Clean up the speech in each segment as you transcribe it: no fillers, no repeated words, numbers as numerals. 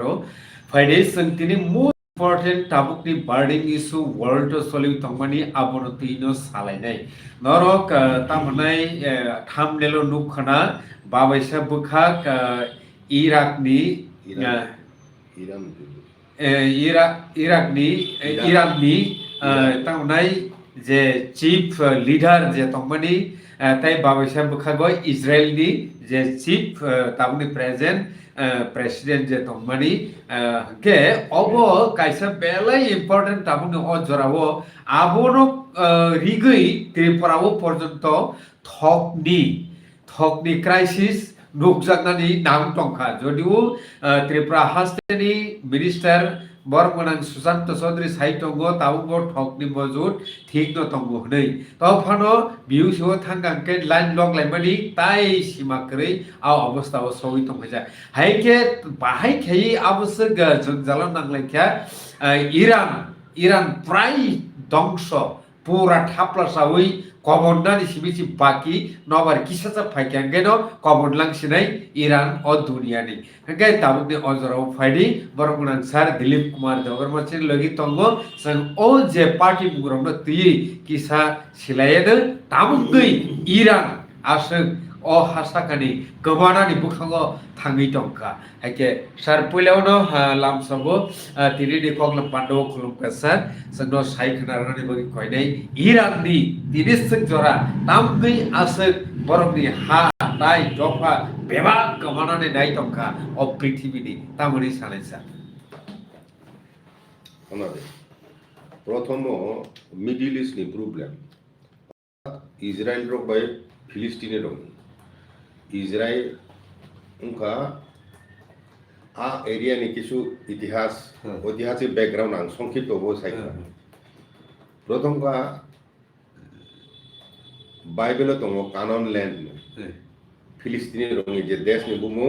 Friday sentini most important tabuk ni burning issue world to solve tongmani abonotino salainai. Norok tamanai thamnelo nukhana babaisa bukhak Iraq ni Iraq ni tamanai je chief leader je tongmani tai babaisa bukhago Israel ni je chief tabuni president je tongmani ke obo kaisa belai important tabuni o jorabo abono rigui tripurao porjonto thokni crisis nukjaknani nam tongkha jodiu tripura hasteni minister বরমনাং Sushant Chowdhury সাইটঙ্গ তাবুঙ্গ ঠকনি মজুদ ঠিক ন তঙ্গ হनै তফানো বিউসো থাঙ্গাংকে line long লাইমানি তাই সিমাকरै আও অবস্থাও সবই তঙ্গজা হাইকে বাহাই খেই আবশ্যক জঞ্জাল নাংলাইখ্যা ইরান প্রায় ধ্বংস পুরা ঠাপলাসাওই কমন্ডানি সিবিসি বাকি নবার কিসাচা ফাইক্যাঙ্গেন কমন্ডলাংसिनाय ইরান ও দুনিয়ানি হ্যাঁ তাবুকনি অজরাও ফাইডি বরমনাং স্যার দিলীপ কুমার দেববর্মাচিন লগি তঙ্গ जों ও যে পার্টি মুগ্রমনো তুই কিসা সিলায়েদो তাবুকনি ইরান আসং ও হাসাকানি গমানানি বুখাঙ্গো थाङै दंखा हाइके सार पहिलावनो लामसाबो तिनिनि कग्लाम पान्डव खुलुमका सार जोंनो साइखनारानि बगि खयनाय इराननि तिनिसक जरा तामगै आसक बरमनि हा नाय दफा बेबा गमानानै नाय दंखा अ पृथिबीनि तामनि सानाय सार ओनादे प्रथम मिडिल इस्टनि प्रब्लेम इजराइल रक बाय फिलिस्तीन रक इजराइल उनका आ एरिया नि किछु इतिहास ऐतिहासिक बैकग्राउंड आं संक्षिप्त वो साइखा प्रथम का बाइबल दङ कानन लैंड फिलिस्तीन रंगि जे देश नि बुमु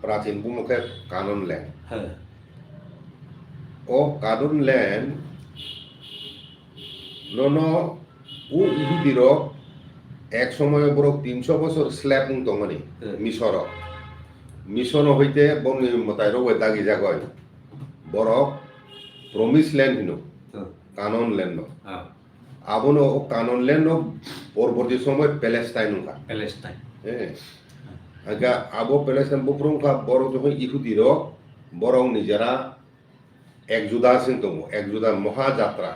प्राचीन बुमु के कानन लैंड ओ कानन लैंड ननो उ इहुदिरो एक समय बरक 300 বছর স্ল্যাব দঙনি মিশর হইতে বনি মতাইরো দাগি জাগয় বরক প্রমিস ল্যান্ড হিনো কানন ল্যান্ড আবনো ও কানন ল্যান্ড পরবর্তী সময় প্যালেস্টাইন আগা আবো প্যালেস্টাইন বুপ্রুংকা বড় যখন ইহুদির বরং নিজেরা এক যুদা আছেন তো এক যুদা মহাযাত্রা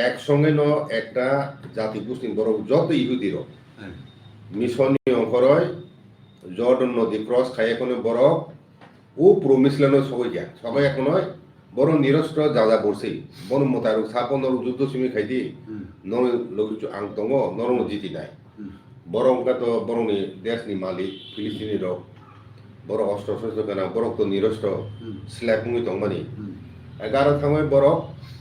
একসঙ্গে ন একটা জাতি গোষ্ঠী বড় যত ইহুদির মিশনীয় অঙ্করয় জর্ডন নদী ক্রস খাই এখন বড় ও প্রমিসল্যান্ড সবাই এখন বড় নিরস্ত্র যা বসে বন মতার সাপন যুদ্ধ সিমি খাইদি নর আং দङ নরম জিতি নাই বড় অঙ্কা তো বড়নি দেশনি মালিক ফিলিস্তিনি রক বড় অস্ত্র শস্ত্র গানা বড় তো নিরস্ত্র স্ল্যাপুঙি দংমানি এগারো থাঙে বড়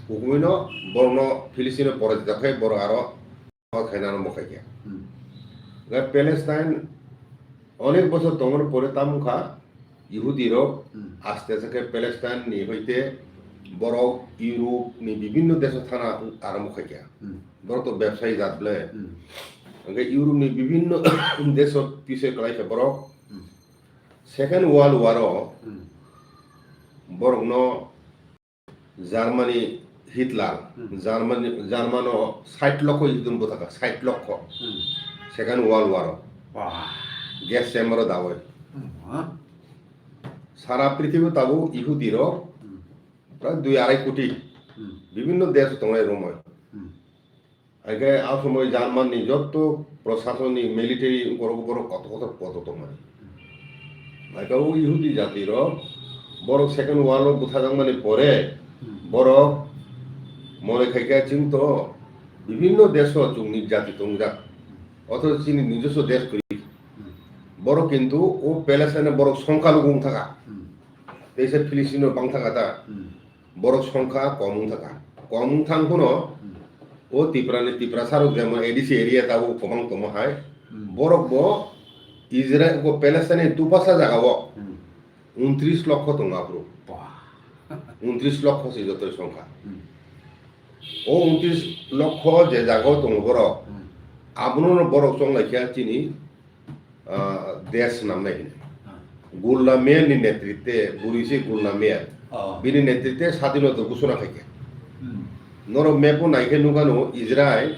হুকুমিনো বর্ণ ফিলিস্তিনে পরে যাখাই বড় আরো খাইনানো মখাইয়া প্যালেস্টাইন অনেক বছর দঙর পরে তামুখা ইহুদিরও আস্তে আস্তে প্যালেস্টাইন নি হইতে বড় ইউরোপ নি বিভিন্ন দেশ থানা আরম্ভ খাইয়া বড় তো ব্যবসায়ী যাতলে ইউরোপ নি বিভিন্ন দেশ পিছে কলাইছে বড় সেকেন্ড ওয়ার্ল্ড ওয়ার বড় জার্মানি হিটলার জার্মানো 60 লক্ষ ইহুদিন থাকা 60 lakh second world war gas chamber দাওয় সারা পৃথিবী তাবো ইহুদির প্রায় 2-2.5 কোটি বিভিন্ন দেশ তোমায় রময় আগে আ সময় জার্মানি যত প্রশাসনিক মিলিটারি বড় কত পদ তোমায় আগে ও ইহুদি জাতির বড় সেকেন্ড ওয়ার্ল্ড বুথা মানে পরে বড় মনে খাইকা চিন্ত বিভিন্ন দেশ চুংনি জাতি তংজা অথচ চিনি নিজস্ব দেশ করি বড় কিন্তু ও প্যালেস্টাইনে বড় সংখ্যালঘু থাকা দেশের ফিলিস্তিনের বাং থাকাটা বড় সংখ্যা কম থাকা কম থাকুনো ও ত্রিপুরা সারক যেমন এডিসি এরিয়া তাও কমাং তমহায় বড় ইসরায়েল প্যালেস্টাইনে দুপাশা জায়গাও 29 লক্ষ তঙ্গাপুর 29 লক্ষ সে যত সংখ্যা ও 29 লক্ষ যে জায়গাও দङ বড় আবনো বড় চংলাইখিয়া চিনি দেশ নামনাই গুলনা মেয়ারनि নেতৃত্বে বুড়িসি গুলনা মেয়ার বিনি নেতৃত্বে স্বাধীনতা ঘোষণা থাকে নর মেপো নাইকে নুগানো ইসরায়েল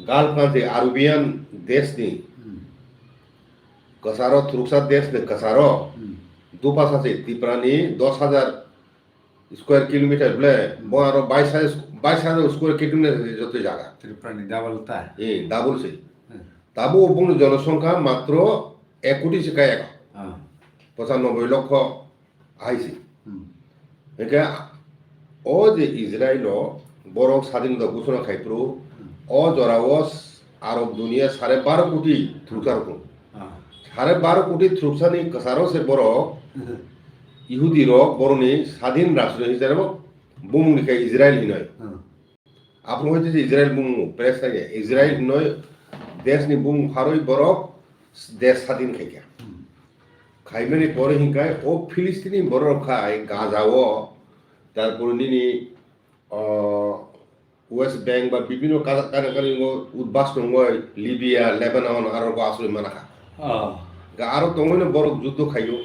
गालकांचे आरबियन देशनि कसारो थ्रुक्सा देशनि कसारो दुपासासे तिप्रानि 10,000 स्क्वायर किलोमीटर ब्ले बारो 22,000 स्क्वायर किलोमीटर जत जागा त्रिपुरानि डाबलता डाबल से ताबो बुंग जनसंख्या मात्र 1 कोटी से काया 95 लक्ष आइसे एके ओ जे इजराइलो बरक स्वाधीनता घोषणा खाइप्रो ओ जरावस आरब दुनिया 12.5 कोटी थ्रुक्सार को 12.5 कोटी थ्रुक्सानि कसारो से बरक इहुदी रो बरनि स्वाधीन राष्ट्र हिसाबै बुमुनिका इजराइल हिनय आपन होइते जे इजराइल बुमु प्रेस थाके इजराइल हिनय देशनि बुम फारय बरक देश स्वाधीन खायका खाइमेनि परे हिंकाय ओ फिलिस्तिनी बरक खाय गाजाओ तारपर निनि वेस्ट बैंक बा विभिन्न कानाकानि उद्बास दंगय लिबिया लेबानन आरो आश्रय मानाखा आरो दंगयनो बरक युद्ध खायो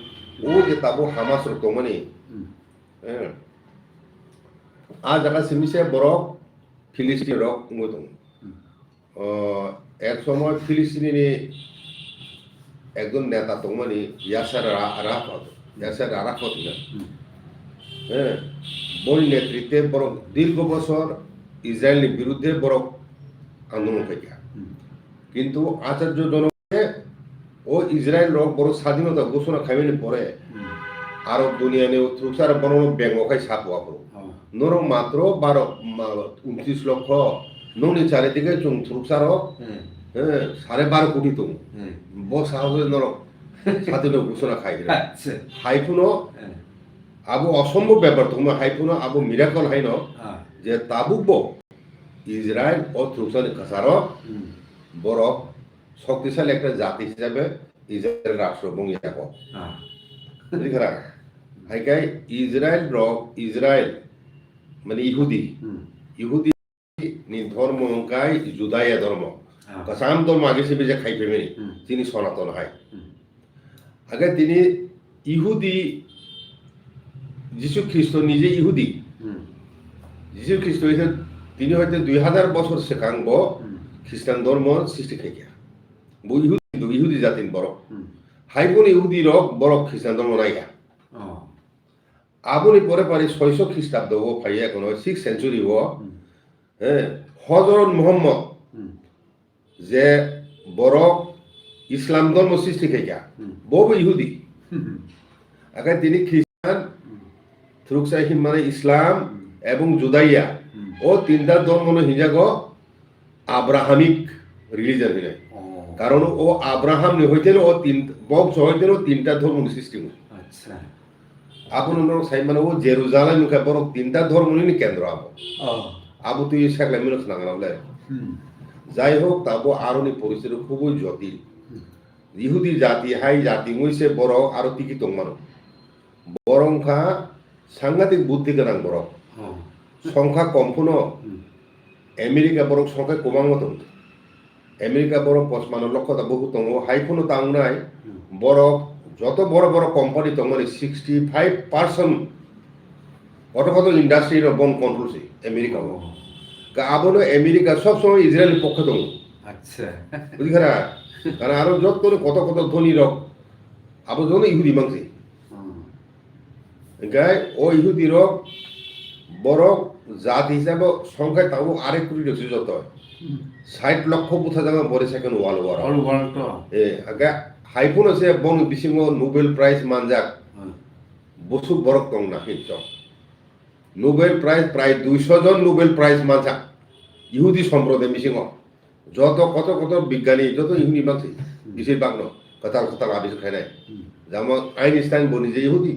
ओ जे ताबो हामास रो दंगनि आ जागा सिमिसे बरक फिलिस्तिन रो उंगो दं एक समय फिलिस्तिनी একজন নেতা দंगनि यासार आराफत বনি নেতৃত্বে বরক দীর্ঘ বছর ইসরায়েলের বিরুদ্ধে বরক আন্দোলন থেকে কিন্তু আচার্যজনকে ও ইসরায়েল বড় স্বাধীনতা ঘোষণা খাইবেনি পরে আরব দুনিয়া নিয়ে থ্রুকসার বড় বেঙ্গকাই সাপোয়া পড়ো নরম মাত্র 29 লক্ষ ননি চারিদিকে চুং থ্রুকসার 12.5 কোটি তো বড় সাহস নরম স্বাধীনতা ঘোষণা খাই হাইফুনো আবু অসম্ভব ব্যাপার তুমি হাইফুনো আবু মিরাকল হাইন যে তাবুক ইসরায়েল ও থ্রুকসানি কাসারো বড় শক্তিশালী একটা জাতি হিসাবে ইসরায়েল রাষ্ট্র বঙ্গিয়াক বুঝিখারা হাইকাই ইসরায়েল মানে ইহুদি নি ধর্ম কাই জুদাইয়া ধর্ম কাসাম ধর্ম আগে সে যে খাইবে তিনি সনাতন হয় আগে তিনি ইহুদি যিশু খ্রিস্ট নিজে ইহুদি যিশু খ্রিস্ট হইতে তিনি হয়তো 2000 বছর শেখাঙ্গ খ্রিস্টান ধর্ম সৃষ্টি খাইয়া ইহুদি জাতিন বড় হাইবন ইহুদি রক বড় খ্রিস্টান ধর্ম নাইয়া আবনি পরে পারি 600 খ্রিস্টাব্দ ও ফাইয়া এখন 6th সেঞ্চুরি ও হযরত মুহাম্মদ যে বড় ইসলাম ধর্ম সৃষ্টি খাইয়া বহু ইহুদি আগে তিনি খ্রিস্টান থ্রুকসাইহিন মানে ইসলাম এবং জুদাইয়া ও তিনটা ধর্ম হিজাগ আব্রাহামিক রিলিজন হিলে কারণ ও আব্রাহাম হইতেন ও বংশ হইতেন ও তিনটা ধর্ম সৃষ্টি আচ্ছা আপন সাই মানে ও জেরুজালেম মুখে বড় তিনটা ধর্ম নি কেন্দ্র আবু তুই সেগলা মিনখ নাগালে যাই হোক তাবো আরনি পরিস্থিতি খুবই জটিল ইহুদি জাতি হাই জাতি মইছে বড় আরো টিকি তংমানো বরংখা সাংঘাতিক বুদ্ধি গোনাं বড় সংখ্যা কম কোনো আমেরিকা বড় সংখ্যা কমাং মতো আমেরিকা বড় 55 লক্ষ তা বহু দङ হাইফোনো তাংনাই বড় যত বড় বড় কোম্পানি দङ 65% কত ইন্ডাস্ট্রি র বন কন্ট্রোল সে আমেরিকা আবনো আমেরিকা সব সময় ইসরায়েলের পক্ষে দङ আচ্ছা বুঝিখারা কারণ আরো যত কত ধনী রক আবো জন ইহুদি মাংসে গায় ও ইহুদি রক বড় জাতি হিসাবে সংখ্যায় তাও আরেক কোটি রয়েছে যত 60 লক্ষ কোথা জায়গা বলে সেকেন্ড ওয়ার্ল্ড তো আগে হাইফোন আছে বং বিসিং নোবেল প্রাইজ মানজাক বসু বরক দং না হিত নোবেল প্রাইজ প্রায় 200 জন নোবেল প্রাইজ মানজাক ইহুদি সম্প্রদায় বিসিং কত বিজ্ঞানী যত ইহুদি মানসি বেশিরভাগ ন কথা আবিষ্কার খাই নাই যেমন আইনস্টাইন বনি যে ইহুদি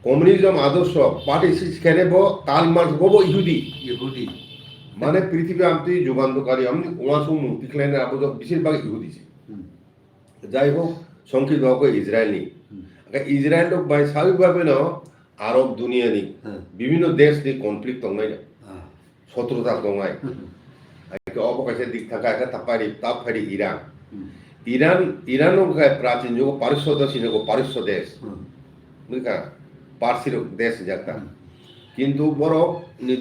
কমিউনিজম আদর্শ পার্টি শিক্ষারে তাল মার্চ বো ইহুদি মানে পৃথিবী আমতি যুগান্তকারী আমি ওয়াসু মুক্তিখলাইনে আবদ বেশিরভাগ ইহুদি যাই হোক সংক্ষিপ্ত হোক ইসরায়েল নি ইসরায়েল বাই স্বাভাবিকভাবে ন আরব দুনিয়া নি বিভিন্ন দেশ নি কনফ্লিক্ট দংনাই না শত্রুতা দংনাই অবকাশের দিক থাকা একটা তাপারি ইরান ইরানও প্রাচীন যুগ পারস্য দেশ পারস্য দেশ বুঝকা পার্সির দেশ যাতা কিন্তু বড়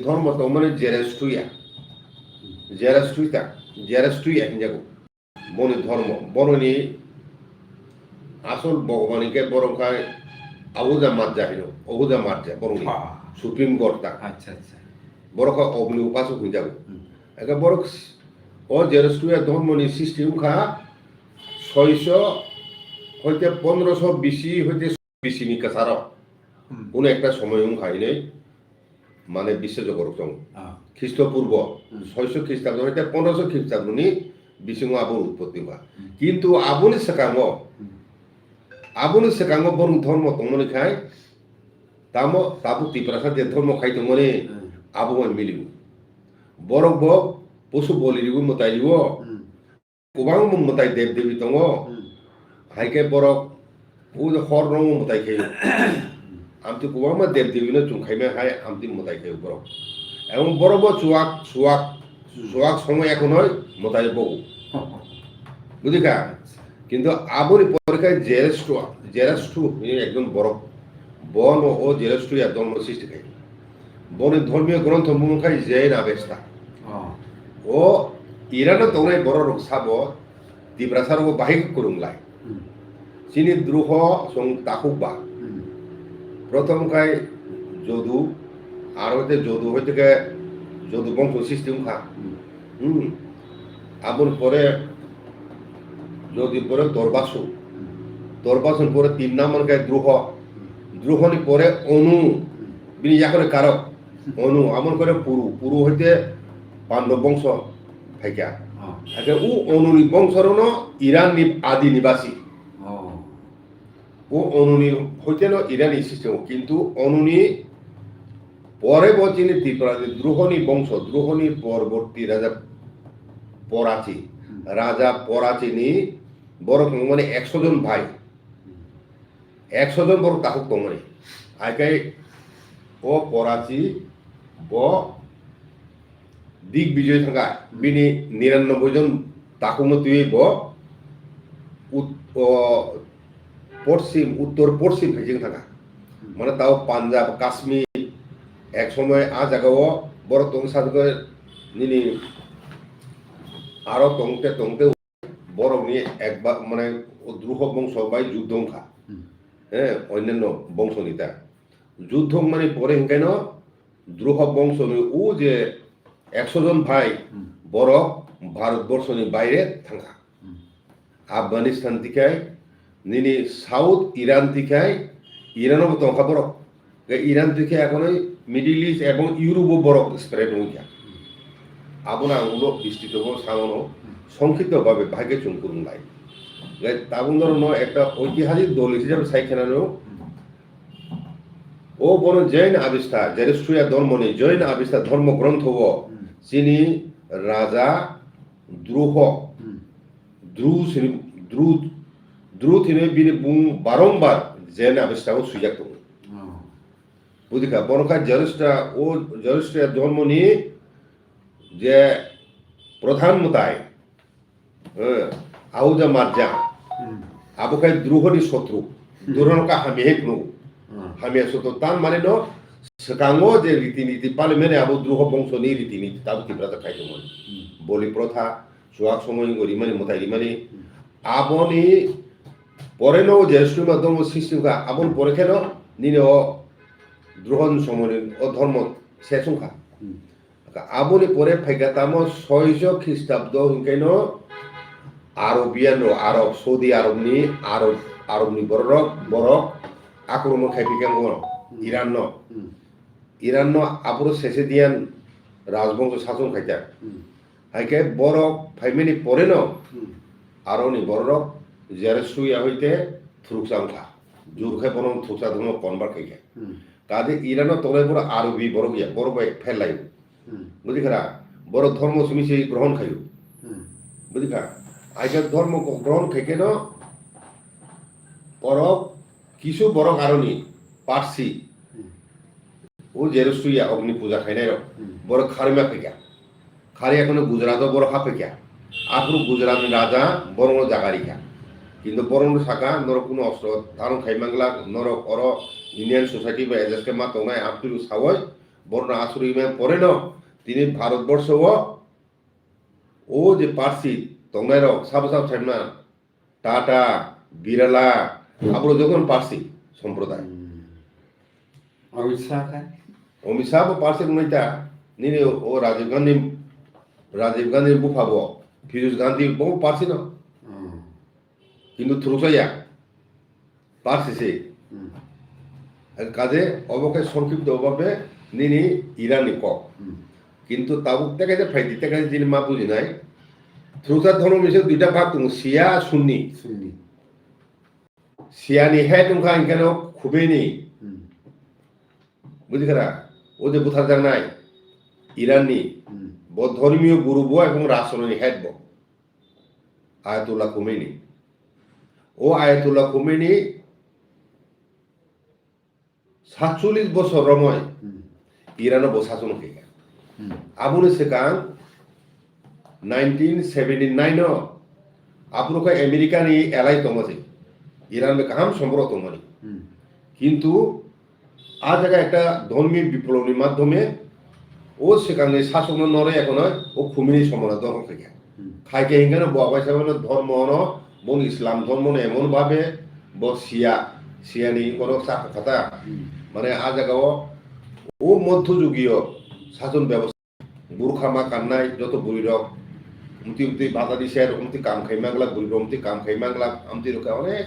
ধর্ম তো মানে জেরাস্টুইয়া হিনজাগো বনি ধর্ম বড়নি আসল ভগবানকে বড় খায় আহুজা মাজ্জা হিনো অহুজা মাজ্জা বড়নি সুপ্রিম কোর্টটা আচ্ছা আচ্ছা বড় খা অগ্নি উপাসক হিনজাগো একে বড় ও জেরাস্টুইয়া ধর্মনি সিস্টেম খা 600 হইতে 1500 বিসি হইতে বিসিনি কাছার কোনো একটা সময় খাইলে মানে বিশ্বজগর দং খ্রিস্টপূর্ব 600 খ্রিস্টাব্দ হইতে 1500 খ্রিস্টাব্দনি বিসিং আবুর উৎপত্তি হওয়া কিন্তু আবুনি সেকাঙ্গ বরং ধর্ম তমনি খাই তাবু তিপ্রাসা যে ধর্ম খাইতো মনে আবু মিলিব বরং পশু বলিব মতাইব গোबां মতাই দেব দেবী দङ হাইকে বরক ও হর রং মতাই খাই আমতি গোबां দেব দেবীনো চুংখাইমে হাই আমতি মতাই খাই বরক এবং বরব সুয়াক সময় এখন হয় মতাই বউ বুঝিকা কিন্তু আবুনি পরীক্ষায় জেরাস্টু একজন বড় বন ও জেরাস্টু ধর্ম সৃষ্টি খাই বনের ধর্মীয় গ্রন্থ মুখাই জৈন আবেস্তা ও ইরানো দৌড়াই বড় রোগ সাব দিব্রাসার ও বাহিক করুংলাই চিনি দ্রুহ সং তাকুবা প্রথম খাই যদু আর হইতে যদু হইতে যদু বংশ সৃষ্টি খা আবুর পরে যদি পরে দরবাসন পরে 3 নম্বর গায়ে দ্রুহনি পরে অনু বিনি করে কারক অনু আমন করে পুরু হইতে পাণ্ডব বংশ ফাইকা আগে ও অনুনি বংশরণ ইরান আদি নিবাসী ও অনুনি হইতে ন ইরানি সিস্টেম কিন্তু অনুনি পরে বচিনি ত্রিপুরা দ্রুহনি বংশ দ্রুহনির পরবর্তী রাজা পরাচিনি বড় মানে 100 জন ভাই 100 জন বড় তাহুক তমরে আইকাই ও পরাচি ব দিক বিজয় থাকা বিনি 99 জন তাকুম তুই ব উত্তর পশ্চিম ফেজিং থাকা মানে তাও পাঞ্জাব কাশ্মীর এক সময় আ জায়গাও বড় তংসাদকে নিনি আরো তংতে বড় নিয়ে একবার মানে দ্রুহ বংশ বাই যুদ্ধংখা হ্যাঁ অন্যান্য বংশনিতা যুদ্ধ মানে পরে কেন দ্রুহ বংশ ও যে 100 জন ভাই বড় ভারতবর্ষনি বাইরে থাকা আফগানিস্তান থেকে নিনি সাউথ ইরান থেকে ইরানও তংখা বড় ইরান থেকে এখন মিডিল ইস্ট এবং ইউরোপও বড় স্প্রেড হইয়া আবনা আঙুলো বিস্তৃত সামানো সংক্ষিপ্তভাবে ভাগে চুন করুন লাই তাবুন্দর একটা ঐতিহাসিক দল হিসেবে সাইখেনানো ও বড় জৈন আবিষ্কার জেরাস্ট্রিয়া ধর্ম নেই জৈন আবিষ্কার ধর্মগ্রন্থ চিনি রাজা দ্রু তিনি বিনি বারংবার জৈন আবিষ্কার সুজাক দङ বুঝিকা বড়খা জেরাস্ট্রিয়া ধর্ম নিয়ে যে প্রধান মতায় আহুজা মার্জা আবুকাই দ্রুহনি শত্রু দুরনকা হামিহেক নো হামিয়া শত্রু তার মানে নো সেকাঙ্গো যে রীতিনীতি পালে মেনে আবু দ্রুহ বংশ নি রীতিনীতি তাও তীব্রতা খাইতো মনে বলি প্রথা সুয়াক সময় রিমানি মতাই রিমানি আবনি পরে নো জেরুসালেম মাধ্যম সিস্টেমকা আবন পরে কেন নিনে ও দ্রোহন সময় ও ধর্ম শেষংখা আবনি পরে ফাইকা তাম 600 খ্রিস্টাব্দ হিংকাইন আরব সৌদি আরবনি বড় আক্রমণ খাইপিকাম ইরান আবুর শেষে দিয়ান রাজবংশ শাসন খাইতা হাইকে বড় ফাইমেনি পরে ন আরনি বড় জেরাস্ট্রিয়া হইতে থ্রুকসাংখা জুরখাই বরং থ্রুকসা ধর্ম কনভার্ট খাইকা কাজে ইরান তলে বড় আরবি বড় গিয়া বড় ফেলাই বুঝিখারা বড় ধর্ম সুমিছে গ্রহণ খাইও বুঝিখা আইকার ধর্ম গ্রহণ খেকে ন বড় কিছু বড় কারণে পার্সি ও জেরুসালেম অগ্নি পূজা খাই নাই বড় খারিমা ফেকা খারি এখন গুজরাট বড় হা ফেকা আফরু গুজরাটের রাজা বরং জাগারিকা কিন্তু বরং শাখা নরক কোনো অস্ত্র ধারণ খাইমাংলা নরক অর ইন্ডিয়ান সোসাইটি বা এজেসকে মা তংনায় আফরু সাওয় বর্ণ আসুরি পরে ন তিনি ভারতবর্ষ ও যে পার্সি তংনায় রক সাব সাব সাইমনা টাটা বিড়লা আবরো যখন পার্সি সম্প্রদায় অমিত শাহ অমিত শাহ পার্সি নইতা নিনে ও রাজীব গান্ধী বুফাব ফিরোজ গান্ধী বহু পার্সি ন কিন্তু থ্রুসাইয়া পার্সি সে কাজে অবকে সংক্ষিপ্ত ভাবে নিনি ইরানি ক কিন্তু তাবুক থেকে যে ফাইদি থেকে যিনি মা বুঝি নাই থ্রুসার ধর্ম মিশে দুইটা ভাগ দङ শিয়া সুন্নি শিয়ানি হেড দংখা ইনখানে খুবেনি বুঝিখারা ও যে বুথার জানাই ইরাননি ধর্মীয় গুরু ব এবং রাষ্ট্রনি হেড ব আয়াতুল্লাহ খুমেনি ও আয়াতুল্লাহ খুমেনি 47 বছর রময় ইরানো বসাসন খেয়ে আবুনি সেকাং 1979 আবুরকা আমেরিকানি এলাই তমসে ইরান কাহাম সম্পর্ক তমনি কিন্তু আ জায়গায় একটা ধর্মীয় বিপ্লবের মাধ্যমে ও সেখানে শাসন নরে এখন ও খুমিনি সমানা ধর্ম থেকে খাইকে হিংখানে বাবাই সাহেব ধর্ম বন ইসলাম ধর্ম এমন ভাবে ব শিয়ানি কোনো চাকা খাতা মানে আ জায়গাও ও মধ্যযুগীয় শাসন ব্যবস্থা বুরখামা কান্নাই যত বুড়িরক উমতি বাধা দিছে উমতি কাম খাইমাগলা বুড়ির উমতি কাম খাইমাগলা আমতি রোকা অনেক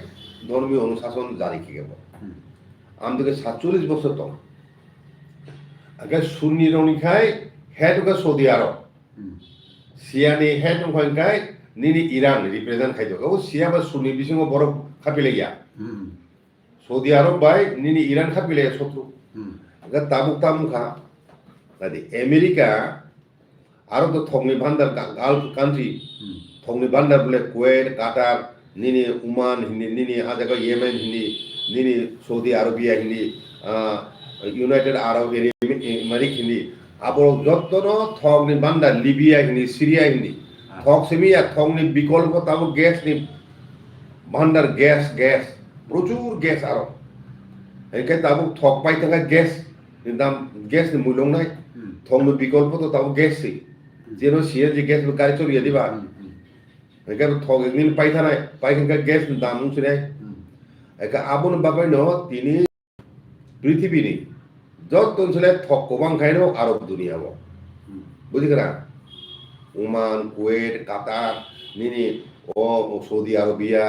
ধর্মীয় অনুশাসন জারি খেয়ে গেল আমদিকে 47 বছর তো আগে সুন্নি রনিখাই হেডুকা সৌদি আরব সিয়ানি হেড রংখাই নিনি ইরান রিপ্রেজেন্ট খাইতো ও সিয়া বা সুন্নি বিসিং বড় খাপিলে গিয়া Saudi Arab by Nini Iran খাপিলে শত্রু আগে তামুখা দাদি আমেরিকা আরো তো থংনি ভান্ডার গালফ কান্ট্রি থংনি ভান্ডার বলে কুয়েত কাতার নিনি ওমান হিন্দি নিনি আজাগা ইয়েমেন হিন্দি নিনি সৌদি আরবিয়া হিন্দি ইউনাইটেড আরব এমিরেট হিন্দি আবার যতন থংনি ভান্ডার লিবিয়া হিন্দি সিরিয়া হিন্দি থক সেমিয়া থংনি বিকল্প তাও গ্যাস নি ভান্ডার গ্যাস প্রচুর গ্যাস আরো একে তাবো থক পাই থাকা গ্যাস দাম গ্যাস নি মূল্য নাই থংনি বিকল্প তো তাও গ্যাস যেন সিএনজি গ্যাস গাড়ি চলিয়ে দিবা একে থক একদিন পাইথানাই পাইখানকার গ্যাস দাম শুনে একে আবন বাবাই ন তিনি পৃথিবীনি যত অঞ্চলে থক কবাং খাইনো আরব দুনিয়াব বুঝিগরা ওমান কুয়েত কাতার নিনি ও সৌদি আরবিয়া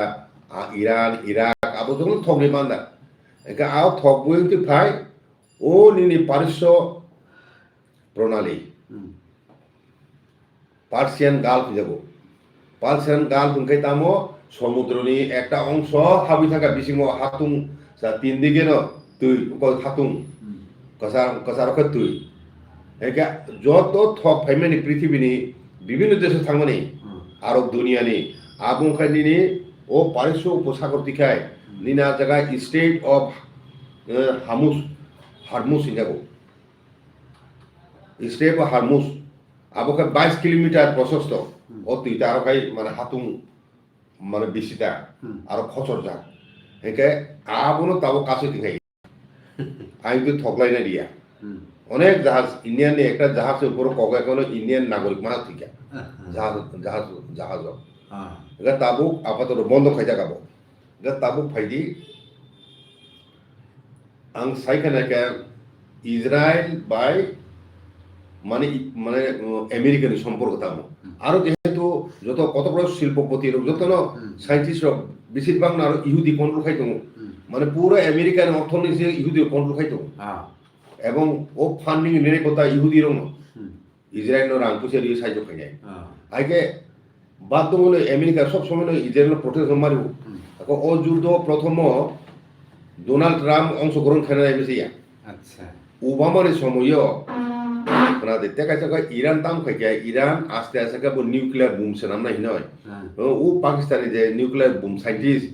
ইরান ইরাক আবো যখন থকনি মান্দা একে আও থক বইতে ফাই ও নিনি পারস্য প্রণালী পার্সিয়ান গালফ যাব পার্সিয়ান গালফ হংখাই তামো সমুদ্রনি একটা অংশ হাবি থাকা বিসিং হাতুং তিন দিকে ন তুই হাতুং কসারকে তুই একে যত থক ফাইমানি পৃথিবীনি বিভিন্ন দেশে থাকমানি আরব দুনিয়ানি আবংখাই নিনি ও পারস্য উপসাগর দিখায় নিনা জায়গায় স্টেট অফ হারমুস যাব স্টেট অফ হারমুস আবকে 22 কিলোমিটার প্রশস্ত ও তুই তার খাই মানে হাতুং মানে বেশিটা আর খচর যা একে আবনো তাও কাছে দিখাই আইন তো ঠকলাই না দিয়া অনেক জাহাজ ইন্ডিয়ান একটা জাহাজের উপর কগে কোনো ইন্ডিয়ান নাগরিক মানা ঠিক জাহাজ এটা তাবুক আপাতত বন্ধ খাই যাবো এটা তাবুক ফাইদি আং সাইখানাকে ইসরায়েল বাই মানে মানে আমেরিকান সম্পর্ক থাকবো আরো যেহেতু যত কত বড় শিল্পপতি যত না সাইন্টিস্ট বেশিরভাগ না আরো ইহুদি কন্ট্রোল খাইতো মানে পুরো আমেরিকান অর্থনীতি ইহুদি কন্ট্রোল খাইতো এবং ও ফান্ডিং নেই কথা ইহুদি রং ইসরায়েল রাং পুষে দিয়ে সাহায্য খাই যায় আগে বাধ্য হলে আমেরিকা সব সময় ইসরায়েল প্রোটেকশন মারিব ও যুদ্ধ প্রথম ডোনাল্ড ট্রাম্প অংশগ্রহণ খেলে যাইবে আচ্ছা ওবামার সময় না দেখতে কাছে ইরান তাম খাইকে ইরান আস্তে আস্তে কাবো নিউক্লিয়ার বুম সেনাম নাই নয় ও পাকিস্তানি যে নিউক্লিয়ার বুম সাইন্টিস্ট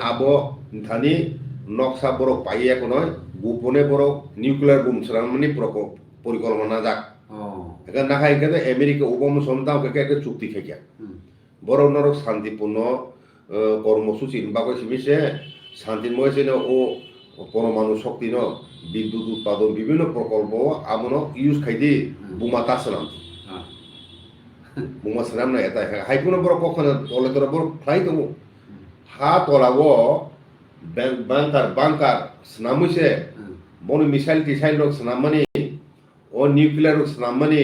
আবো থানি নকশা বড় পাই এখন নয় গোপনে বড় নিউক্লিয়ার বুম সেনাম মানে পরিকল্পনা যাক এখানে না খাই এখানে আমেরিকা উপমসন্তাও একটা চুক্তি খেয়ে বড় নরক শান্তিপূর্ণ কর্মসূচি বাকি সিমিসে শান্তিময় যেন ও পরমাণু শক্তি ন বিদ্যুৎ উৎপাদন বিভিন্ন প্রকল্প আমন ইউজ খাইদি বুমা তাসনাম বুমা সানাম না এটা হাইকুনো বড় কখনো তলে তলে বড় ফ্লাই দङ হা তলাবো বাংকার স্নামুসে বন মিসাইল টিসাইল রক স্নামমানি ও নিউক্লিয়ার রক স্নামমানি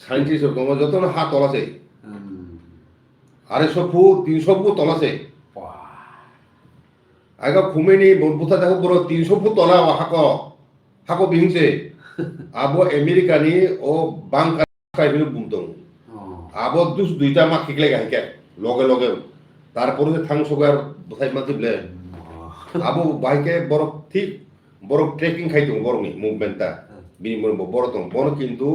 সাইন্টিস্ট দङ যত হা তলাছে 250 ফুট 300 ফুট তলাছে 아이가 구매니 뭐 못하다고 보러 300 ফুট তলা 하고 빙세 아보 아메리카니 오 방카 কাইবিনো বুমদং আবো দুইটা মা কিকলে গাইকে লগে লগে তারপরে থাংসগার বসাই মাতিবলে আবো বাইকে বড় ঠিক বড় ট্রেকিং খাইতো বড়নি মুভমেন্টটা বিনি বড় তো বড় কিন্তু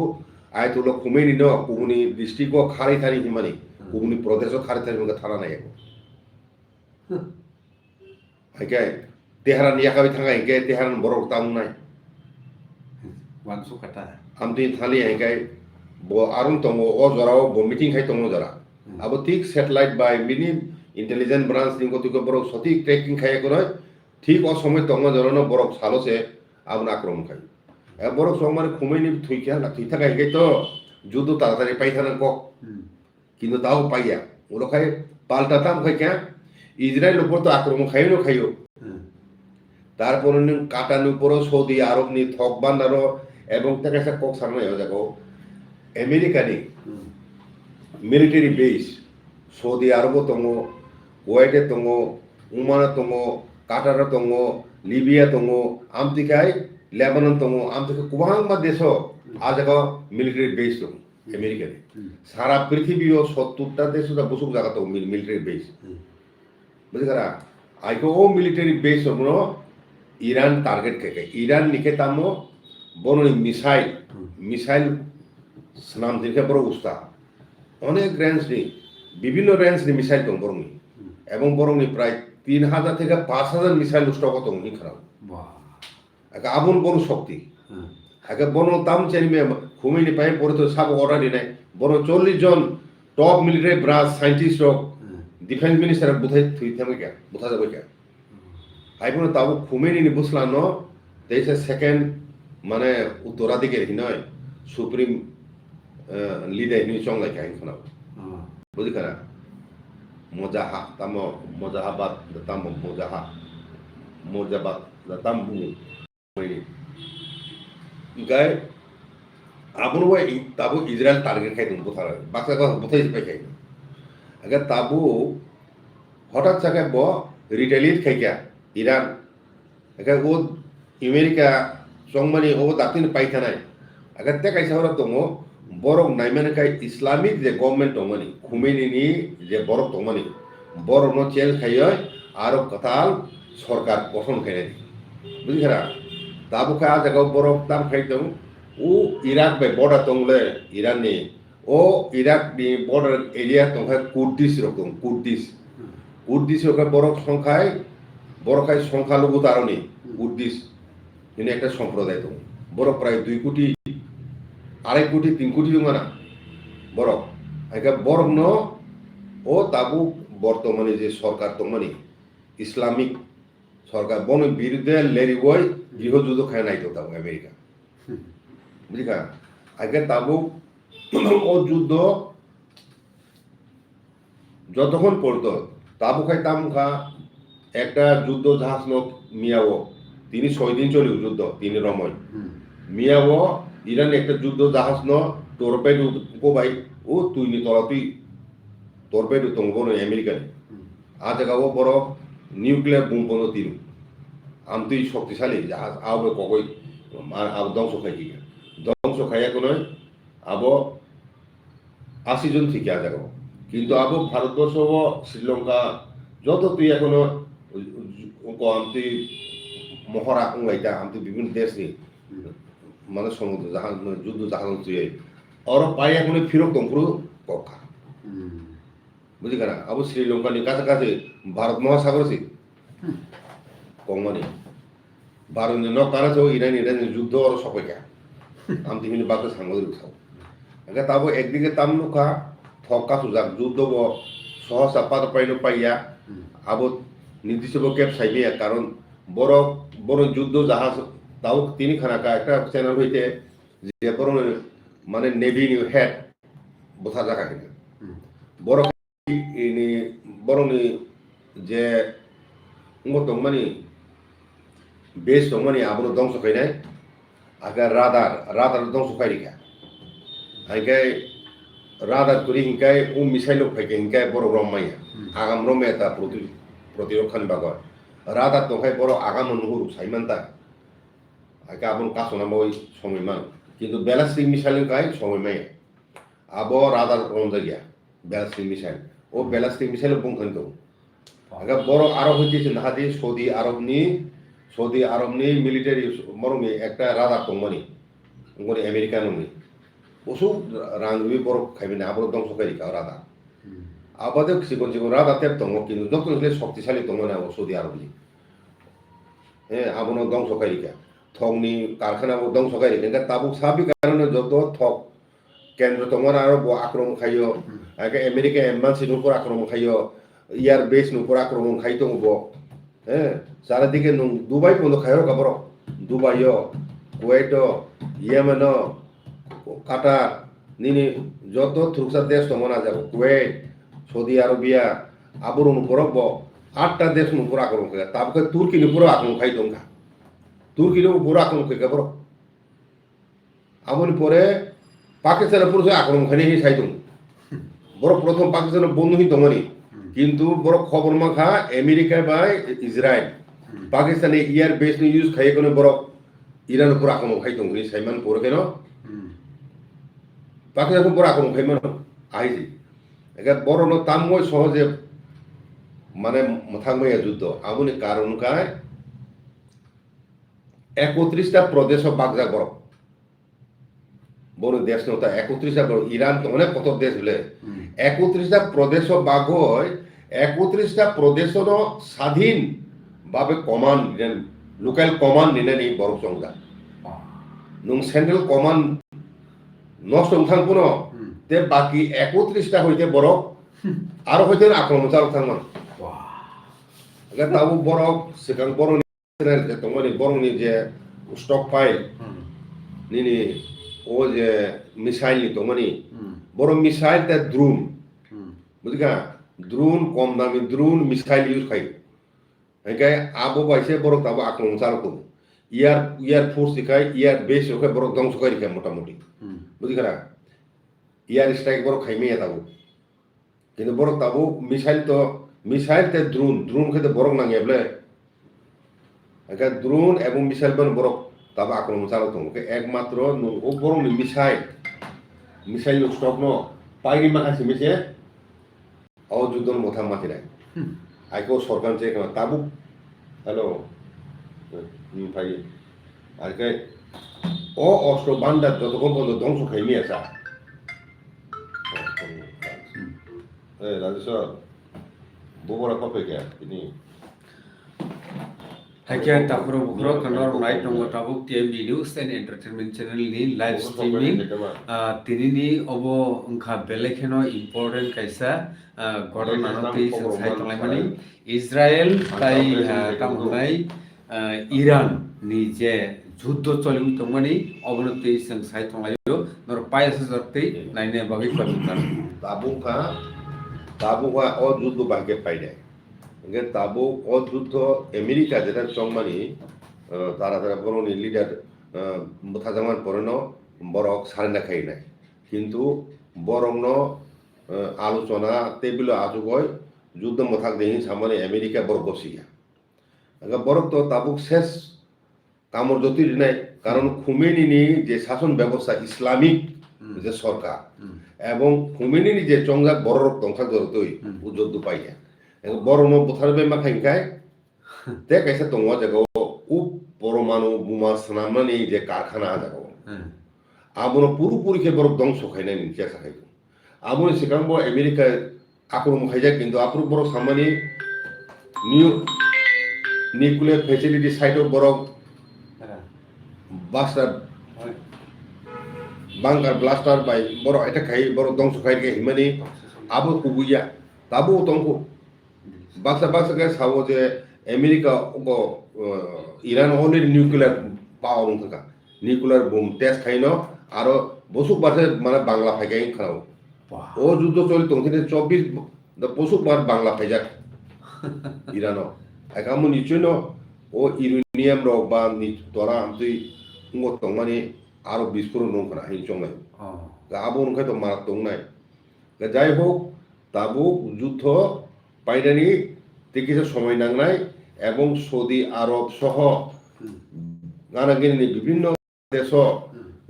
আইতুলো কুমেনি ন কুগুনি ডিস্ট্রিক্ট ও খারি থানি হিমানি কুগুনি প্রদেশ ও খারি থানি মগে থানা নাই আইকে তেহারা নিয়াকাবি থাঙ্গা আইকে তেহারান বড় তাম নাই ওয়ানসু কাটা আমতি থালি আইকে আরুন তঙ্গ ও জরাও মিটিং খাই তঙ্গ জরা আবো ঠিক স্যাটেলাইট বাই মিনি ইন্টেলিজেন্ট ব্রাঞ্চ নিঙ্গো তুকে বড় সঠিক ট্রেকিং খাই করে ঠিক ও সময় তঙ্গ জরানো বড় সালোসে আবনা আক্রমণ খাই বড় সময় খুমেনি থুইকা না থুই থাকা হিগে তো যুদ্ধ তাড়াতাড়ি পাইথানা কক কিন্তু তাও পাইয়া ওলো খাই পাল্টাতাম খাই কে ইসরায়েল উপর তো আক্রমণ খাইও খাইও তারপরে কাটানোর উপর সৌদি আরব নি থক বান্দারো এবং তাকে কক সামনে যাবো আমেরিকানি মিলিটারি বেস সৌদি আরব দङ কুয়েটে দङ ওমানে দङ কাটারে দङ লিবিয়া দङ আমতিखाय লেবানন দङ আমতিखाय गोबां देश आजागा मिलिटारी बेस दङ আমেরিকানি সারা পৃথিবীও 70টা দেশ বসুক জায়গা দङ মিলিটারি বেস বুঝিগারা আইকো ও মিলিটারি বেস দङ ইরান টার্গেট খেকে ইরান নিকে তামো বননি মিসাইল নাম দিকে বড় উস্তা অনেক রেঞ্জ নেই বিভিন্ন রেঞ্জ নিয়ে মিসাইল দङ বরংনি এবং বরংনি প্রায় 3000 থেকে 5000 মিসাইল স্টক দङ নি খারাপ একা আবন বড় শক্তি একা বন তাম চেরিমে খুমেনি পাই পরে তো সব অর্ডার দিনে বড় 40 জন top military branch scientist defence minister বুঝাই থুই থামে কে বুঝা যাবে কে আইবন তাও খুমেনি নি বুঝলানো দেশে সেকেন্ড মানে উত্তরাধিকারী নয় সুপ্রিম লিডার নি চংলাই কাহিন খনা বুঝি কারা মজাহা তাম মজাহাবাদ তাম মজাবাদ তাম বুমু গায় আবন ওয়াই তাবু ইসরায়েল টার্গেট খাই দङ বুথারা বাক্সা কথা বুথাই পাই খাই আগে তাবু হঠাৎ চাকে ব রিটেলিয়েট খাইকা ইরান আগে ও আমেরিকা চংমানি ও দাতিন পাইথানাই আগে তে কাইসা হরা দङ বরং নাইমানকাই ইসলামিক যে গভর্নমেন্ট দङনি খুমেনিনি যে বড় দङনি বড় ন চেঞ্জ খাইয় আর কতাল সরকার গঠন খাইনে বুঝিখারা তাবু খা জায়গা বড় দাম খাই দङ ও ইরাক বাই বর্ডার দङলে ইরাননি ও ইরাক নি বর্ডার এরিয়া দङখাই কুর্দিশ রকম কুর্দিশ রকম বড় সংখ্যায় বড় খাই সংখ্যালঘু তারনি কুর্দিশ ইনি একটা সম্প্রদায় দङ বড় প্রায় 2 কোটি 2.5 কোটি 3 কোটি দङ না বড় আইকা বড় ন ও তাবু বর্তমানে যে সরকার দঙনি ইসলামিক সরকার বন বিরুদ্ধে লেরিবই গৃহযুদ্ধ খায় নাই তো তাবু আমেরিকা বুঝিকা আইকা তাবু ও যুদ্ধ যতক্ষণ পড়তো তাবু খাই তামখা একটা যুদ্ধ জাহাজ ন মিয়াও তিনি 6 দিন চলিও যুদ্ধ তিনি রময় মিয়াও ইরান একটা যুদ্ধ জাহাজ ন টর্পেডো কোবাই ও তুই নি তলা তুই টর্পেডো দङ ন আমেরিকানি আ জায়গাও বড় নিউক্লিয়ার বুম বনো তিন আমতুই শক্তিশালী জাহাজ আবে কগই আব ধ্বংস খাইয়া কোনো আবো 80 জন থেকে আ জায়গাও কিন্তু আবো ভারতবর্ষ ও শ্রীলঙ্কা যত তুই এখনো আমতি মহড়া লাইটা আমতি বিভিন্ন দেশ নি মানে সমুদ্র জাহাজ যুদ্ধ জাহাজ তুই আর পাই এখন ফিরক দংপুর কক্ষা বুঝি কারা আবু শ্রীলঙ্কা নি কাছাকাছি ভারত মহাসাগর আছে কংমানি ভারত ন কারা তো ইরান যুদ্ধ আর সবাইকা আমতি মিনি বাকে সাংবাদিক খাও তাবো একদিকে তামলুকা থকা সুজাক যুদ্ধ সহসা পাইনো পাইয়া আবো নির্দিষ্ট ক্যাব সাইমিয়া কারণ বড় বড় যুদ্ধ জাহাজ তাও তিনি খানাকা একটা চ্যানেল হইতে যে বড় মানে নেভি হেড বোঝা জায়গা কিনা বড় ini বড় যে ngotong mani base tong mani abono dongso kainai aga radar dongso kairika hingkai radar kuri hingkai misailo phaikai hingkai boro romaya agam romaya ta protirokhan bago radar tongkai boro agam nuhuru saimanta aga abon kasona moi somiman কিন্তু ballistic missile kai somimai abo radar romjagia ballistic missile ও ballistic missile বংখান তো aga boro arab হইতেছে নাহাদি Saudi আরবনি military মরমি একটা radar তংমানি ngoni American নি osu রাংবি বড় খাইবিনা আবর দংসকারি কা radar আবাদে সিগন রাডার তেপ তং কিন্তু যত শক্তিশালী তংমানা সৌদি আরবনি আবনো দংসকারি কা থংনি কারখানা দংসকারি কা তাবুক সাবি কারণে যত থক কেন্দ্র তংমানা আরব আক্রমণ খাইও আগে আমেরিকা এম্বাসির উপর আক্রমণ খাইও ইয়ার বেস উপর আক্রমণ খাইতো হবো চারিদিকে দুবাই পর্যন্ত খাইও কাপড় দুবাইও কুয়েটো ইয়েমেন কাটার নিনি যত থুকসার দেশ তমনা যাব কুয়েট সৌদি আরবিয়া আবরুন উপর 8টা দেশ উপর আক্রমণ খাই তারপরে তুর্কির উপর আক্রমণ খাই দঙ্গা তুর্কির উপর আক্রমণ খাই কাপড় আমন পরে পাকিস্তানের পুরুষ আক্রমণ খাই খাইদুম বড় প্রথম পাকিস্তানের বন্ধু হি দমনি কিন্তু বড় খবর মাখা আমেরিকা বা ইসরায়েল পাকিস্তানে ইয়ার বেস নি ইউজ খাই কোন বড় ইরান উপর আক্রমণ খাই দঙ্গি সাইমান পরে কেন পাকিস্তান উপর আক্রমণ খাই মানে আইজি একা বড় ন তামময় সহজে মানে মথাংময় যুদ্ধ আমনি কারণ কায় 31টা প্রদেশ বাগজা বড় বড় দেশ নতা 31টা বড় ইরান তো অনেক কত দেশ হলে 31টা প্রদেশ বাগ হয় 31টা প্রদেশর স্বাধীন ভাবে কমান্ড লোকাল কমান্ড নিনে বড় সংজ্ঞা নং সেন্ট্রাল কমান্ড নষ্ট থাকবো তে বাকি 31টা হইতে বড় আরো হইতে আক্রমণ চালু থাকমান তাবো বড় সেখান বড় তোমার বড় যে স্টক পাইল নিনি ও যে মিসাইল নি তোমানি বড় মিসাইল তে দ্রোন বুঝিকা দ্রোন কম দামি দ্রোন মিসাইল ইউজ খাই একাই আবো বাইসে বড় তাবো আক্রমণ চালু করবো ইয়ার ফোর্স দিখাই ইয়ার বেস ওকে বড় ধ্বংস করে দিখাই মোটামুটি বুঝিকা ইয়ার স্ট্রাইক বড় খাইমে তাবো কিন্তু বড় তাবো মিসাইল তে দ্রোন খেতে বড় নাঙে বলে একা দ্রোন এবং মিসাইল বড় তাবো আক্রমণ চালু করবো একমাত্র ও বড় মিসাইল স্টক ন পাইনি মাখাছে মিশে ও যুদ্ধ মথা মাতি নাই আইকো সরকার চেক তাবু হ্যালো ভাই আজকে ও অস্ত্র বান্ডার যতক্ষণ পর্যন্ত ধ্বংস খাইনি আসা রাজেশ্বর বড় কপে কে তিনি Hakian tapro bukro kanor right nongo tabuk TMB News and Entertainment Channel ni live streaming tini ni obo ungkha belekheno important kaisa gordon anoti sai tolaimani Israel tai tamhunai Iran ni je যুদ্ধ চলিম তমনি অবনতি song সাই তলাইও নর পায়স জরতে নাইনে বাগি পাবিতার তাবুকা ও যুদ্ধ বাগে পাইলে তাবো ও যুদ্ধ আমেরিকা যেটা চংমানি তারা বড়নি লিডার থাজামান পরেন বড় সারেন্ডা খাই নাই কিন্তু বরং আলোচনা টেবিল আজুগয় যুদ্ধ মথাক দেহি সামনে আমেরিকা বড় বসিয়া বরক তো তাবুক শেষ কামর জ্যোতির নাই কারণ খুমেনি যে শাসন ব্যবস্থা ইসলামিক যে সরকার এবং খুমেনি যে চংজাক বড় দংশা জড়তই যুদ্ধ পাইয়া বড় বোথার বেমা খাইখাই তে কাইসা দङ জায়গাও পরমাণু বোমা সানামানি যে কারখানা জায়গাও আবনো পুরোপুরিকে বড় ধ্বংস খাইনাই নিচে খাই আবনো সেখানে আমেরিকা আক্রমণ খাইজা কিন্তু আপর বড় সামানি নিউক্লিয়ার ফ্যাসিলিটি সাইটও বড় বাস্টার বাংকার ব্লাস্টার বাই বড় এটা খাই বড় ধ্বংস খাই গে হিমানি আবো কুগুইয়া তাবো তংকো বাক্সা বাক্সা গে সাবো যে আমেরিকা ইরান অনেক নিউক্লিয়ার পাওয়ার থাকা নিউক্লিয়ার বোম টেস্ট খাইনো আরো বসুক বাসে মানে বাংলা ফাইগাই খাও ও যুদ্ধ চলি তংথিনে 24 বসুক বার বাংলা ফাইজাক ইরানো একামু নিচুই ন ও ইউরেনিয়াম রক বা তোরা আমতুই তংমানি আরো বিস্ফোরণ নংখানা হিং চংনাই আবো নংখাই তো মারাত তংনাই যাই হোক তাবুক যুদ্ধ পাইনানি কিছু সময় নাংনাই এবং সৌদি আরব সহ গানাগিনি বিভিন্ন দেশ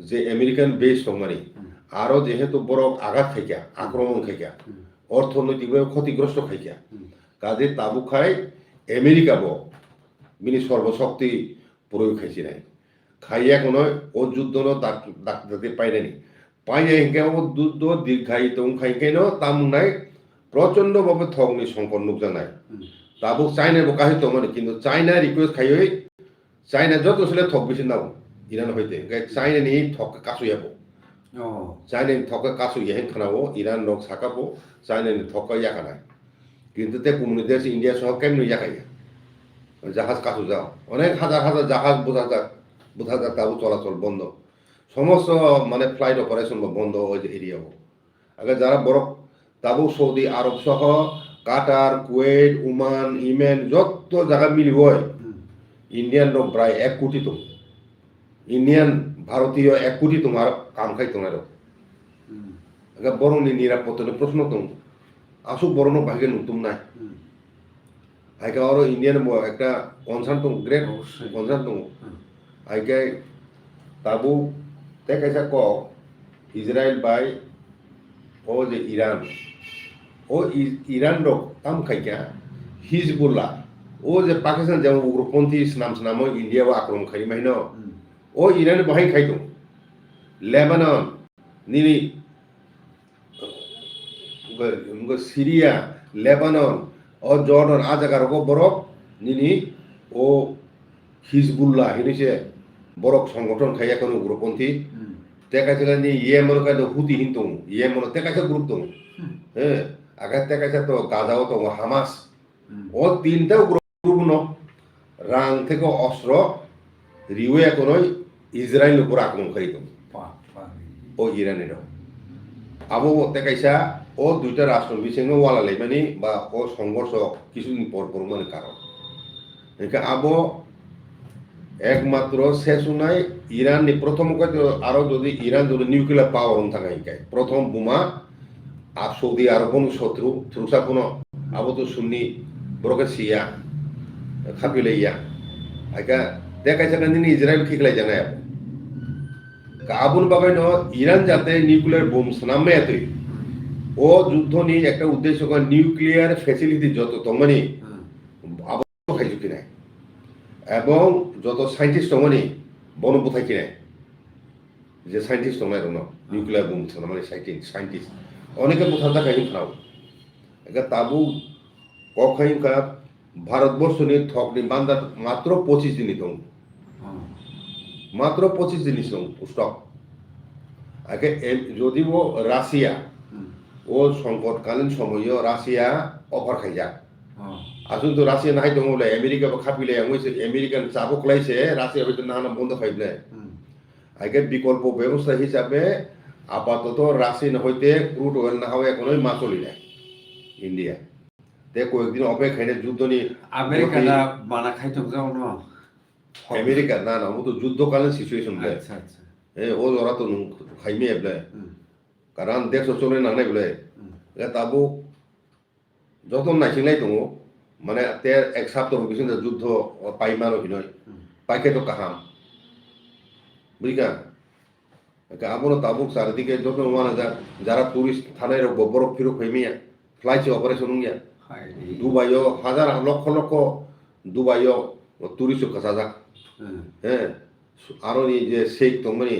যে আমেরিকান বেস দংমানি আরো যেহেতু বড় আঘাত খাইকা আক্রমণ খাইকা অর্থনৈতিকভাবে ক্ষতিগ্রস্ত খাইকা কাজে তাবু খাই আমেরিকা বিনি সর্বশক্তি প্রয়োগ খাইছি নাই খাইয়া কোনো ও যুদ্ধ ডাক্তারতে পাইনানি পাইনা হিংকে ও যুদ্ধ দীর্ঘায়িত খাইকেন তামুনাই প্রচন্ডভাবে থগনি সংকট নুকজানাই তাবু চাইনা বকাহি তমানি কিন্তু চাইনা রিকোয়েস্ট খাইয়ে চাইনা যত ছেলে থক বেশি নাও ইরান হইতে চাইনা নি থক কাসুয়াবো চাইনা নি থক কাসুয়া হেন খানাবো ইরান রক সাকাবো চাইনা নি থক ইয়াকানাই কিন্তু তে কুমনি দেশ ইন্ডিয়া সহ কেমনি ইয়াকাইয়া জাহাজ কাসু যাও অনেক হাজার হাজার জাহাজ বোঝা তাবু চলাচল বন্ধ সমস্ত মানে ফ্লাইট অপারেশন বন্ধ ওই যে এরিয়া আগে যারা বড় তাবু সৌদি আরব সহ কাটার কুয়েত ওমান ইমেন যত জায়গা মিলিব ইন্ডিয়ান লোক প্রায় 1 কোটি তো ইন্ডিয়ান ভারতীয় 1 কোটি তোমার কাম খাই তোমার আগে বরংনি নিরাপত্তা প্রশ্ন তো আসুক বরং ভাগে নতুন নাই আইকে আরো ইন্ডিয়ান একটা কনসার্ন তো গ্রেট কনসার্ন তো আইকে তাবু তে কাইসা ক ইসরায়েল বাই ও যে ইরান ও ইরান রক তাম খাইকা হিজবুল্লাহ ও যে পাকিস্তান যেমন উগ্রপন্থী নাম ইন্ডিয়া আক্রমণ খাই মাহিন ও ইরান বাহাই খাইতো লেবানন নিনি সিরিয়া লেবানন ও জর্ডন আ জায়গার বরফ নিনি ও হিজবুল্লাহ হিনিছে বরফ সংগঠন খাই এখন উগ্রপন্থী তেকাইছে নি ইয়ে মনে কাজ হুতি হিন্তু ইয়ে মনে তেকাইছে গ্রুপ তো হ্যাঁ আগে তেকাইছে তো গাজাও তো হামাস ও তিনটা গ্রুপ ন রাং থেকে অস্ত্র রিওয়ে এখন ইসরায়েল উপর আক্রমণ খাইত ও ইরানের আবো তেকাইছা ও দুইটা রাষ্ট্র বিশেষ ওয়ালালাই মানে বা ও সংঘর্ষ কিছুদিন পর মানে কারণ এখানে আবো একমাত্র শেষ নাই ইরান প্রথম আরো যদি ইরান যদি নিউক্লিয়ার পাওয়ার থাকা হিকায় প্রথম বোমা আর সৌদি আরব শত্রু থ্রুসা কোনো আবো তো শুননি বরকে সিয়া খাপিলে ইয়া আইকা দেখাইছে কান্দিনি ইসরায়েল খিকলাই জানাই আবুন বাবাই ন ইরান যাতে নিউক্লিয়ার বোম সানামে এতই ও যুদ্ধ নিয়ে একটা উদ্দেশ্য করে নিউক্লিয়ার ফ্যাসিলিটি যত তমানি আবু খাইছো কিনা এবং যত সাইন্টিস্ট মানে বনপু থাকি নাই যে সাইন্টিস্ট নয় নিউক্লিয়ার বোম মানে সাইন্টিস্ট অনেকে বোঝা থাকা হিং খাও এটা তাবু কখাই কাপ ভারতবর্ষ নিয়ে থকনি বান্দা মাত্র 25 দিনই দম মাত্র 25 দিনই স্টক আগে যদি ও রাশিয়া ও সংকটকালীন সময়ে রাশিয়া অফার খাই যাক আসুন তো রাশিয়া নাই তো বলে আমেরিকা খাপিলে আমেরিকান চাবক লাইছে রাশিয়া হয়তো না বন্ধ খাইলে আগে বিকল্প ব্যবস্থা হিসাবে আপাতত রাশিয়া হইতে ক্রুড অয়েল না হয় এখনই মা চলি যায় ইন্ডিয়া তে কয়েকদিন অপেক্ষা যুদ্ধ নিয়ে আমেরিকা মানা খাইতো যাও না আমেরিকা না না ও তো যুদ্ধকালীন সিচুয়েশন আচ্ছা আচ্ছা ও ওরা তো খাইমে এবলে কারণ দেশ চলে না নাই বলে তাবো যত নাইছিলাই তো মানে তে এক সপ্তাহ কিছু যুদ্ধ পাইমান অভিনয় পাইকে তো কাহাম বুঝিকা আবনো তাবুক চারিদিকে যত মানে যারা টুরিস্ট থানায় বরফ ফিরো খাইমিয়া ফ্লাইছে অপারেশন গিয়া দুবাইও হাজার লক্ষ লক্ষ দুবাইও টুরিস্ট কাছা যাক হ্যাঁ আরো যে শেখ তো মানে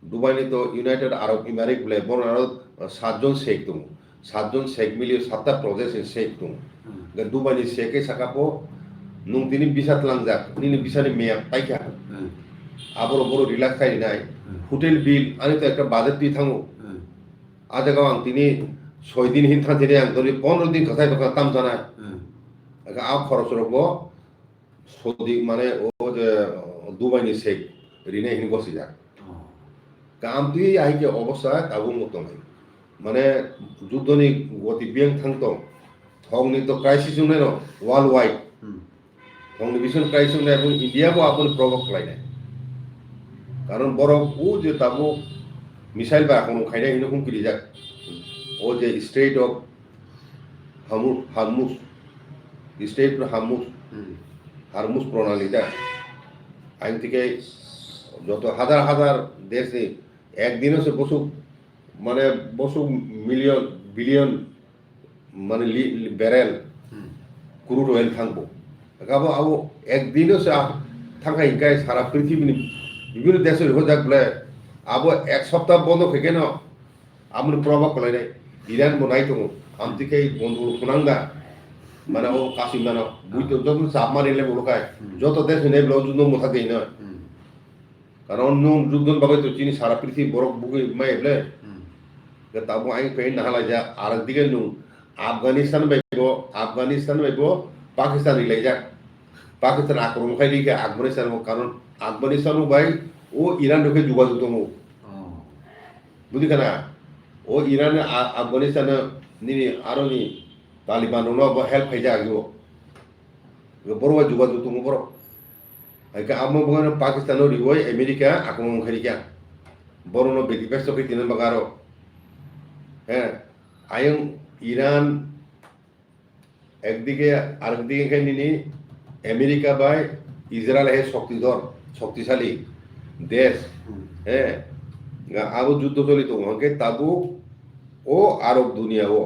দুবাই তো ইউনাইটেড আরব ইমারেট বলে বড় আরো 7 জন শেখ তো 7 জন শেখ মিলিয়ে 7টা প্রজেক্ট শেখ তো দুবাই শেখে সাকাপো নুং তিনি বিসাত লাংজাক তিনি বিসানি মেয়া পাইকা আবর বড় রিল্যাক্স খাই নাই হোটেল বিল আমি তো একটা বাজেট দিয়ে থাকো আজ আং তিনি 6 দিন হিন থাকতে আং ধরি 15 দিন কথাই কথা তাম জানায় আ খরচ রব সৌদি মানে ও যে দুবাইনি শেখ রিনে হিন বসি যা কাম তুই আইকে অবস্থা তাবু মতো নাই মানে যুদ্ধনি গতি বিয়াং থাকতো থংনি তো ক্রাইসিস নেন ওয়ার্ল্ড ওয়াইড থংনি ভীষণ ক্রাইসিস নেই এবং ইন্ডিয়াবো আপনি প্রভাব খাইনাই কারণ বরং ও যে তাবু মিসাইল বা এখন খাইনাই হিনো হুমকিরি যাক ও যে স্টেট অফ হারমুস স্টেট হারমুস প্রণালীটা আইন থেকে যত হাজার হাজার দেশে একদিনও সে বসু মিলিয়ন বিলিয়ন মানে ব্যারেল ক্রুড অয়েল থাকবো গাবো আবো একদিনও সে থাকা হিংকায় সারা পৃথিবীনি বিভিন্ন দেশের হয়ে যাক বলে আবো এক সপ্তাহ বন্ধ থেকে ন আমনি প্রভাব কলাই ইরান বনাই তো আমতিকে বন্ধু শুনাঙ্গা মানে ও কাশিম মানে বুঝতে যখন চাপ মারিলে বলকায় যত দেশ নেই বলে যুদ্ধ মোথা দেই না কারণ অন্য যুদ্ধ ভাবে তো চিনি সারা পৃথিবী বরফ বুকে মাই বলে তাবো আই পেন না হালা যা আর দিকে নু আফগানিস্তান বাইব পাকিস্তান রিলাই যা পাকিস্তান আক্রমণ খাই দিকে আফগানিস্তান কারণ আফগানিস্তান বাই ও ইরান ঢুকে যোগাযোগ দङ বুঝি না ও ইরান আফগানিস্তান নি আরো নি তালিবান নো হেল্প খাই যা আগিব বড় যোগাযোগ দङ বড় আইকা আমো বগন পাকিস্তান রিওই আমেরিকা আক্রমণ খাই দিয়া বড় নো বেদি ব্যস্ত খাই তিন বাগারো হ্যাঁ আয়ং ইরান একদিকে আরেকদিকে খাই নিনি আমেরিকা বাই ইসরায়েল হে শক্তিশালী দেশ হ্যাঁ আরো যুদ্ধ চলিত ওকে তাবু ও আরব দুনিয়া ও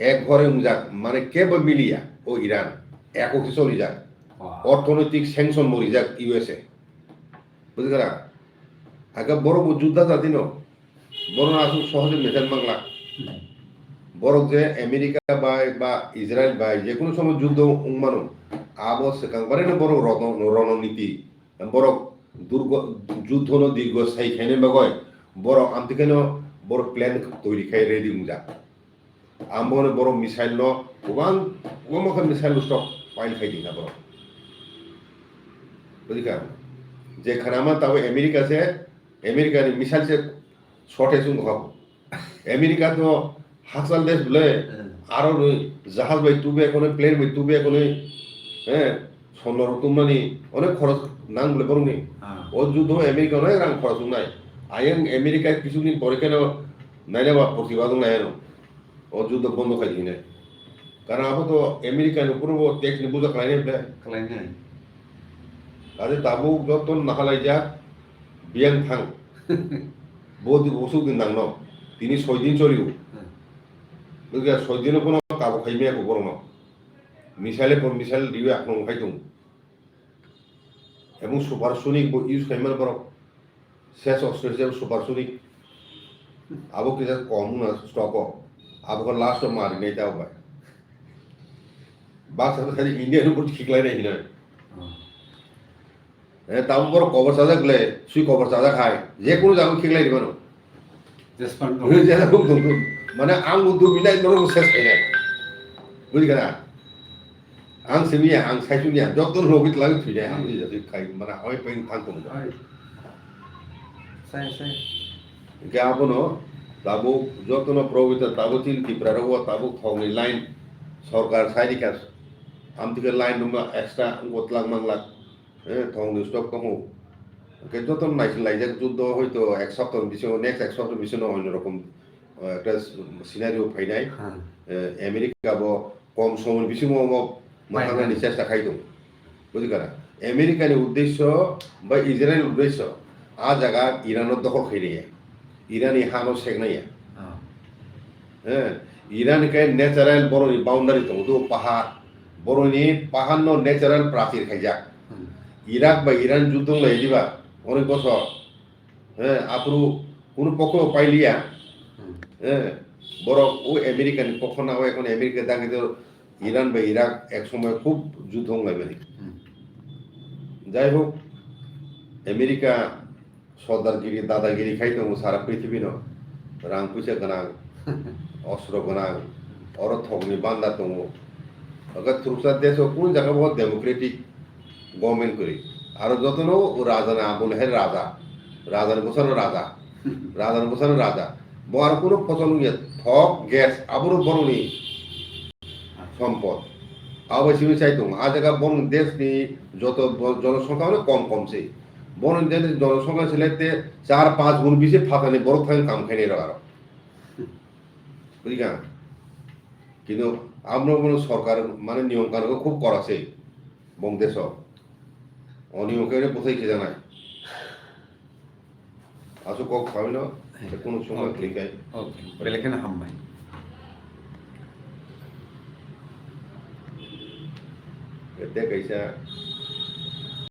এক ঘরে যাক মানে কেবল মিলিয়া ও ইরান এককে চলি যাক অর্থনৈতিক স্যাংশন মরি যাক ইউএসএ বুঝলি না আগে বড় যুদ্ধ জাতিন বড় আসুন সহজে মেজাল মাংলা বরং যে আমেরিকা বা ইসরায়েল যে কোনো সময় যুদ্ধ মানো আবো সেখানবারে বড় রণনীতি বড় যুদ্ধ দীর্ঘস্থায়ী খাইনে বাগয় বড় আমতিকেন বড় প্ল্যান তৈরি খাই রেডি মুজা আমবনে বড় মিসাইল ন গোবাং মিসাইল স্টক পাইল খাই দিনা বড় বুঝিকা যে খানামা তাও আমেরিকা মিসাইল সে শর্টেজ হব আমেরিকা তো হাসাল দেশ বলে আরো জাহাজ বাই তুবে এখন প্লেন বাই তুবে এখন হ্যাঁ সন্ন্যর তুমনানি অনেক খরচ নাং বলে বরং নি ও যুদ্ধ আমেরিকা অনেক রাং খরচ নাই আইন আমেরিকায় কিছুদিন পরে কেন নাইলে বা প্রতিবাদ নাই ও যুদ্ধ বন্ধ খাই দিই না কারণ আবো তো আমেরিকান উপর ট্যাক্স নি বুঝা খাই নাই আরে তাবু যত নাহালাই যা বিয়াং থাং বহুত ওষুধ দিন নাং ন তিনি 6 দিন চলিও বুঝলি 6 দিনও কোনো কাবো খাইমে এক বড় ন মিসাইল দিবে আক্রমণ খাই দङ এবং সুপারসনিক ইউজ খাইমার বড় শেষ অস্ত্র হিসেবে সুপারসনিক আবো কি কম না স্টক আবো লাস্ট মারি নাই যাও ভাই বাস খালি ইন্ডিয়ার উপর শিখলাই নাই না তাও বড় কভার চাজা গলে সুই কভার চাজা খায় যে কোনো জায়গা শিখলাই দিবা না মানে আং উদ্যোগ মিলাই ধরো শেষ খাই নাই বুঝলি না আং সেমিয়া আং সাইসুনিয়া যত রোগিত লাগে থুই যায় আমি যদি খাই মানে হয় পেন থাকতো না কে আপনো তাবু যত ন প্রবিত তাবু তিন ত্রিপুরার ও তাবু থংনি লাইন সরকার সাইডিকা আমতিকে লাইন নম্বর এক্সট্রা গতলাক মাংলাক থংনি স্টক কমু কে যত নাইছিল লাইজাক যুদ্ধ হয়তো এক সপ্তাহ বিছে নেক্সট এক সপ্তাহ বিছে অন্য রকম একটা সিনারিও ফাইনাই আমেরিকা বো কম সময় বিছে মাথাগানি চেষ্টা খাই দङ বুঝলি না আমেরিকানি উদ্দেশ্য বা ইসরায়েলের উদ্দেশ্য আ জায়গা ইরানের দখল খাই নিয়ে ইরানি হানো সেগনাইয়া হ্যাঁ ইরানকে ন্যাচারাল বড়নি বাউন্ডারি দङ তো পাহাড় বড়নি পাহাড় ন ন্যাচারাল প্রাচীর খাইজাক ইরাক বা ইরান যুদ্ধ লাই দিবা অনেক বছর হ্যাঁ আপনি কোনো পক্ষ পাইলিয়া হ্যাঁ বড় ও আমেরিকানি পক্ষ না হয় এখন আমেরিকা দাগে ইরান বা ইরাক এক সময় খুব যুদ্ধ লাগবে যাই হোক আমেরিকা সর্দারগিরি দাদাগিরি খাইতো সারা পৃথিবী ন রাং পয়সা গোনাं অস্ত্র গোনাं অর থকনি বান্দা দङ अगर थ्रुसा देश কোন জায়গা বহুত ডেমোক্রেটিক গভর্নমেন্ট করি আর যতন রাজা না বলে হে রাজা রাজার বসানো রাজা রাজার বসানো রাজা বড় কোনো ফসল নিয়ে থক গ্যাস আবারও বরণি সম্পদ আবাসিক চাইতো আজ জায়গা বন দেশ নি যত জনসংখ্যা মানে কম কমছে বন দেশের জনসংখ্যা ছেলেতে 4-5 গুণ বেশি ফাঁকানি বড় থাকে কাম খাইনি আর বুঝলি কিন্তু আমরা মনে সরকার মানে নিয়ম কানুন খুব করাছে বং দেশ অনিয়মকে বোঝাই কে জানায় আসো কক খাবি না কোনো সময় ক্লিকাই ওকে বেলেকেন হামবাই এতে কইসা